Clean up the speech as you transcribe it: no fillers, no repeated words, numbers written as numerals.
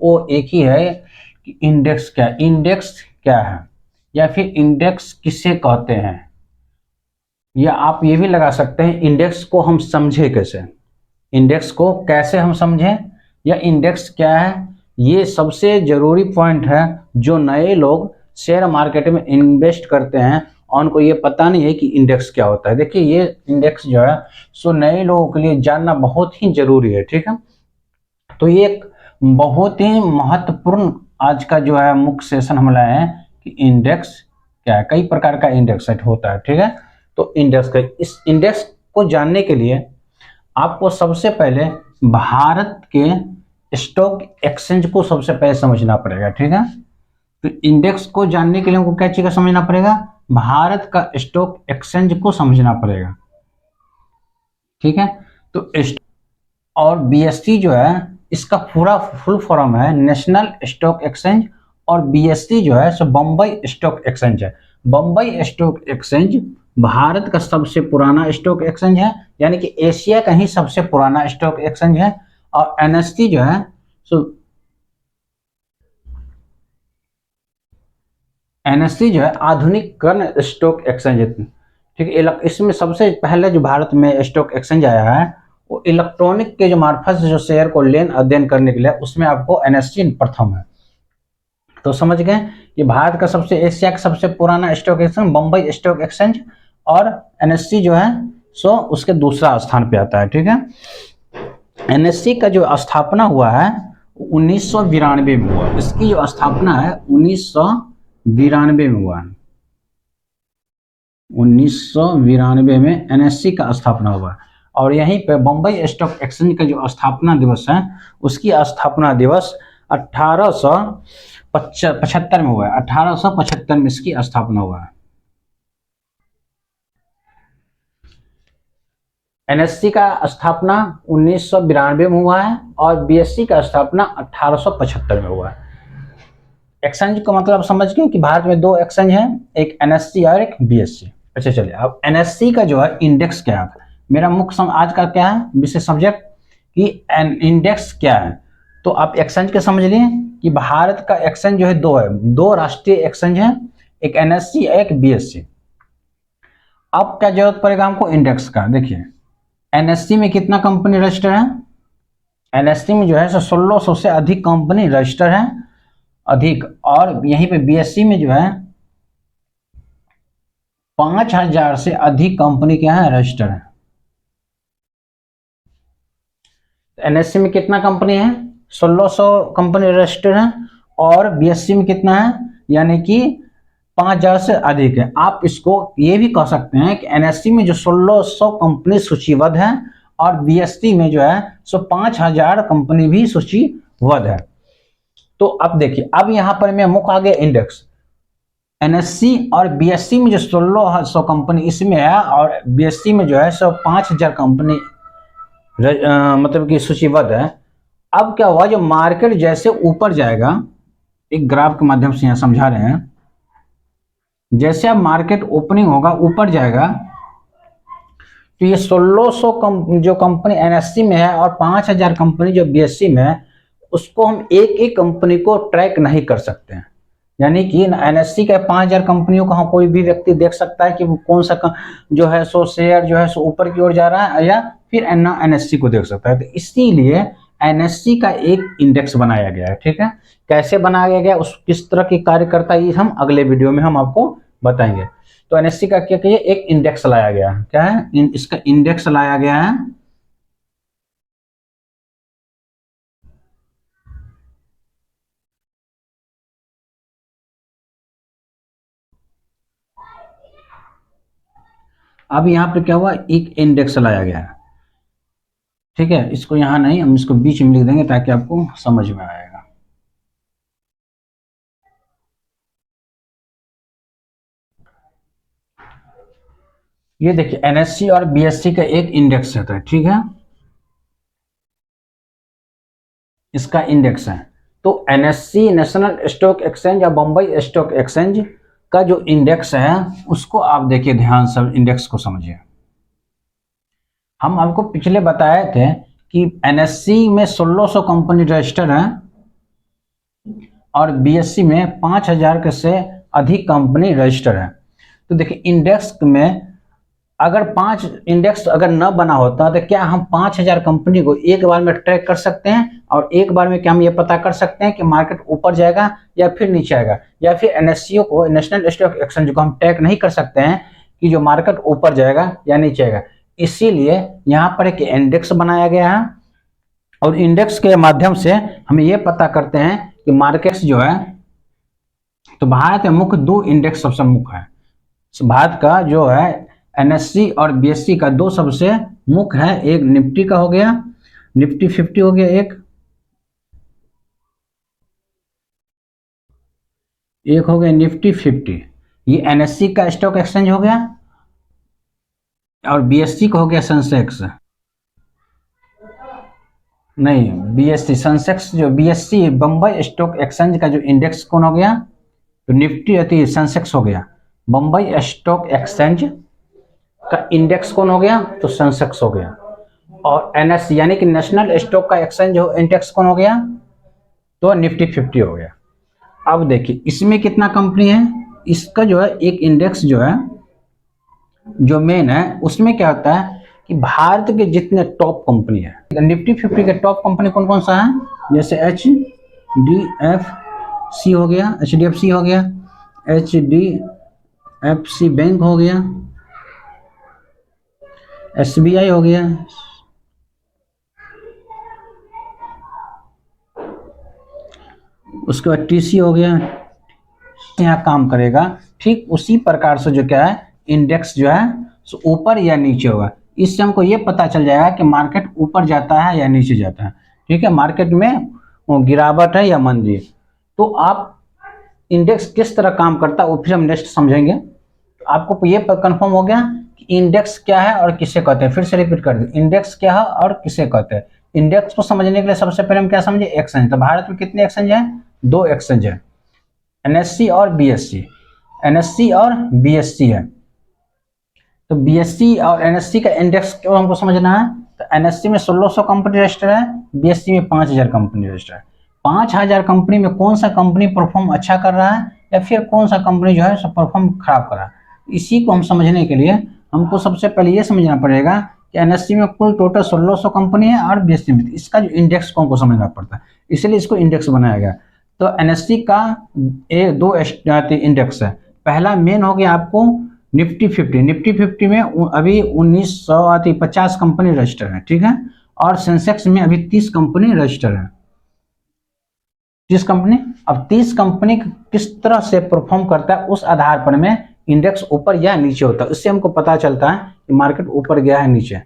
वो एक ही है कि इंडेक्स क्या है या फिर इंडेक्स किसे कहते हैं, या आप ये भी लगा सकते हैं इंडेक्स को हम समझे कैसे, इंडेक्स को कैसे हम समझें या इंडेक्स क्या है। ये सबसे ज़रूरी पॉइंट है जो नए लोग शेयर मार्केट में इन्वेस्ट करते हैं और उनको ये पता नहीं है कि इंडेक्स क्या होता है। देखिए ये इंडेक्स जो है सो नए लोगों के लिए जानना बहुत ही ज़रूरी है, ठीक है। तो ये एक बहुत ही महत्वपूर्ण आज का जो है मुख्य सेशन हम लाए हैं कि इंडेक्स क्या है। कई प्रकार का इंडेक्स सेट होता है, ठीक है। तो इस इंडेक्स को जानने के लिए आपको सबसे पहले भारत के स्टॉक एक्सचेंज को सबसे पहले समझना पड़ेगा, ठीक है। तो इंडेक्स को जानने के लिए हमको क्या चीज का समझना पड़ेगा, भारत का स्टॉक एक्सचेंज को समझना पड़ेगा, ठीक है। तो और बीएससी जो है इसका पूरा फुल फॉर्म है नेशनल स्टॉक एक्सचेंज, और बीएससी जो है सो बम्बई स्टॉक एक्सचेंज है। बम्बई स्टॉक एक्सचेंज भारत का सबसे पुराना स्टॉक एक्सचेंज है, यानी कि एशिया का ही सबसे पुराना स्टॉक एक्सचेंज है। और एनएससी जो है सो एनएससी जो है आधुनिकरण स्टॉक एक्सचेंज है, ठीक है। इसमें सबसे पहले जो भारत में स्टॉक एक्सचेंज आया है वो इलेक्ट्रॉनिक के जो मार्फत से जो शेयर को लेन अध्ययन करने के लिए, उसमें आपको एनएससी प्रथम है। तो समझ गए कि भारत का सबसे एशिया का सबसे पुराना stock exchange Bombay stock exchange, और एनएससी जो है सो उसके दूसरा स्थान पे आता है, ठीक है। एनएससी का जो स्थापना हुआ है 1992 में हुआ। इसकी जो स्थापना है 1992 में हुआ है। 1992 में एनएससी का स्थापना हुआ, और यहीं पे बम्बई स्टॉक एक्सचेंज का जो स्थापना दिवस है उसकी स्थापना दिवस 1875 में हुआ है। 1875 में इसकी स्थापना हुआ है। एनएससी का स्थापना 1992 में हुआ है और बीएससी का स्थापना 1875 में हुआ है। एक्सचेंज का मतलब समझ गए कि भारत में दो एक्सचेंज हैं, एक एनएससी और एक बीएससी। अच्छा चलिए, अब एनएससी का जो है इंडेक्स क्या है, मेरा मुख्य आज का क्या है विषय सब्जेक्ट कि इंडेक्स क्या है। तो आप एक्सचेंज के समझ लिए कि भारत का एक्सचेंज जो है दो राष्ट्रीय एक्सचेंज है, एक एनएससी एक बीएससी। अब क्या जरूरत पड़ेगा हमको इंडेक्स का। देखिए एनएससी में कितना कंपनी रजिस्टर है, एनएससी में जो है 1600 से अधिक कंपनी रजिस्टर है अधिक, और यहीं पे बीएससी में जो है 5000 से अधिक कंपनी क्या है रजिस्टर है। एनएससी में कितना कंपनी है, 1600 कंपनी रजिस्टर है, और बीएससी में कितना है यानी कि 5000 से अधिक है। आप इसको ये भी कह सकते हैं कि एनएससी में जो 1600 कंपनी सूचीबद्ध है और बीएससी में जो है सो 5000 कंपनी भी सूचीबद्ध है। तो अब देखिए, अब यहां पर मैं मुख्य आ गया इंडेक्स। एनएससी और बीएससी में जो 1600 कंपनी इसमें है और बीएससी में जो है सो 5000 कंपनी मतलब कि सूचीबद्ध है। अब क्या हुआ, जो मार्केट जैसे ऊपर जाएगा, एक ग्राफ के माध्यम से यहां समझा रहे हैं, जैसे अब मार्केट ओपनिंग होगा ऊपर जाएगा तो ये 1600 जो कंपनी एनएससी में है और 5000 कंपनी जो बीएससी में है, उसको हम एक एक कंपनी को ट्रैक नहीं कर सकते हैं। यानी कि एनएससी के 5000 कंपनियों को हम कोई भी व्यक्ति देख सकता है कि कौन सा जो है सो शेयर जो है सो ऊपर की ओर जा रहा है, या फिर एनएससी को देख सकता है। तो इसीलिए एनएससी का एक इंडेक्स बनाया गया है, ठीक है। कैसे बनाया गया, उस किस तरह की कार्य करता है, ये हम अगले वीडियो में हम आपको बताएंगे। तो एनएससी का क्या कहिए, एक इंडेक्स लाया गया है। क्या है, इसका इंडेक्स लाया गया है। अब यहाँ पे क्या हुआ, एक इंडेक्स लाया गया है, ठीक है। इसको यहाँ नहीं, हम इसको बीच में लिख देंगे ताकि आपको समझ में आएगा। ये देखिए एनएससी और बीएससी का एक इंडेक्स रहता है, ठीक है। इसका इंडेक्स है। तो एनएससी नेशनल स्टॉक एक्सचेंज या बम्बई स्टॉक एक्सचेंज का जो इंडेक्स है उसको आप देखिए ध्यान से, इंडेक्स को समझिए। हम आपको पिछले बताए थे कि एनएससी में 1600 कंपनी रजिस्टर है और बीएससी में 5000 के से अधिक कंपनी रजिस्टर है। तो देखिए इंडेक्स में अगर 5 इंडेक्स अगर न बना होता तो क्या हम 5000 कंपनी को एक बार में ट्रैक कर सकते हैं और एक बार में क्या हम ये पता कर सकते हैं कि मार्केट ऊपर जाएगा या फिर नीचे आएगा, या फिर एनएससी को, नेशनल स्टॉक एक्सचेंज को हम ट्रैक नहीं कर सकते हैं कि जो मार्केट ऊपर जाएगा या नीचे आएगा। इसीलिए यहाँ पर एक इंडेक्स बनाया गया है और इंडेक्स के माध्यम से हम ये पता करते हैं कि मार्केट्स जो है, तो भारत में मुख्य 2 इंडेक्स सबसे मुख्य है। भारत का जो है एनएससी और बीएससी का 2 सबसे मुख्य है, एक निफ्टी का हो गया, निफ्टी 50 हो गया, एक हो गया निफ्टी 50, ये एनएससी का स्टॉक एक्सचेंज हो गया और बीएससी का हो गया सेंसेक्स, नहीं बीएससी सेंसेक्स, जो बीएससी बम्बई स्टॉक एक्सचेंज का जो इंडेक्स कौन हो गया, तो निफ्टी अति सेंसेक्स हो गया, बम्बई स्टॉक एक्सचेंज का इंडेक्स कौन हो गया, तो सेंसेक्स हो गया। और एनएससी यानी कि नेशनल स्टॉक का एक्सचेंज हो इंडेक्स कौन हो गया, तो निफ्टी 50 हो गया। अब देखिए इसमें कितना कंपनी है, इसका जो है एक इंडेक्स जो है जो मेन है उसमें क्या होता है कि भारत के जितने टॉप कंपनी है, निफ्टी 50 के टॉप कंपनी कौन कौन सा है, जैसे HDFC हो गया, HDFC हो गया, HDFC बैंक हो गया, SBI हो गया, उसके बाद TC हो गया, यहाँ काम करेगा। ठीक उसी प्रकार से जो क्या है इंडेक्स जो है ऊपर या नीचे होगा, इससे हमको ये पता चल जाएगा कि मार्केट ऊपर जाता है या नीचे जाता है। ठीक है, मार्केट में गिरावट है या मंदी। तो आप इंडेक्स किस तरह काम करता है वो फिर हम नेक्स्ट समझेंगे। तो आपको ये कंफर्म हो गया कि इंडेक्स क्या है और किसे कहते हैं। फिर से रिपीट कर दें, इंडेक्स क्या है और किसे कहते हैं। इंडेक्स को समझने के लिए सबसे पहले हम क्या समझे, एक्सचेंज। तो भारत में कितने एक्सचेंज है, 2 एक्सचेंज है, एनएससी और बीएससी, एनएससी और बीएससी है। तो बीएससी और एनएससी का इंडेक्स क्यों हमको समझना है, तो एनएससी में 1600 कंपनी रजिस्टर है, बीएससी में 5000 कंपनी रजिस्टर है। 5000 कंपनी में कौन सा कंपनी परफॉर्म अच्छा कर रहा है या फिर कौन सा कंपनी जो है परफॉर्म खराब कर रहा है, इसी को हम समझने के लिए हमको सबसे पहले ये समझना पड़ेगा कि एनएससी में कुल टोटल 1600 कंपनी है और बीएससी में इसका जो इंडेक्स को हमको समझना पड़ता है, इसलिए इसको इंडेक्स बनाया गया। तो एनएससी का 2 इंडेक्स है। पहला मेन हो गया आपको निफ्टी 50, निफ्टी 50 में अभी 1950 कंपनी रजिस्टर है। ठीक है, और सेंसेक्स में अभी 30 कंपनी रजिस्टर है, 30 कंपनी। अब 30 कंपनी किस तरह से परफॉर्म करता है उस आधार पर में इंडेक्स ऊपर या नीचे होता है, इससे हमको पता चलता है कि मार्केट ऊपर गया है नीचे।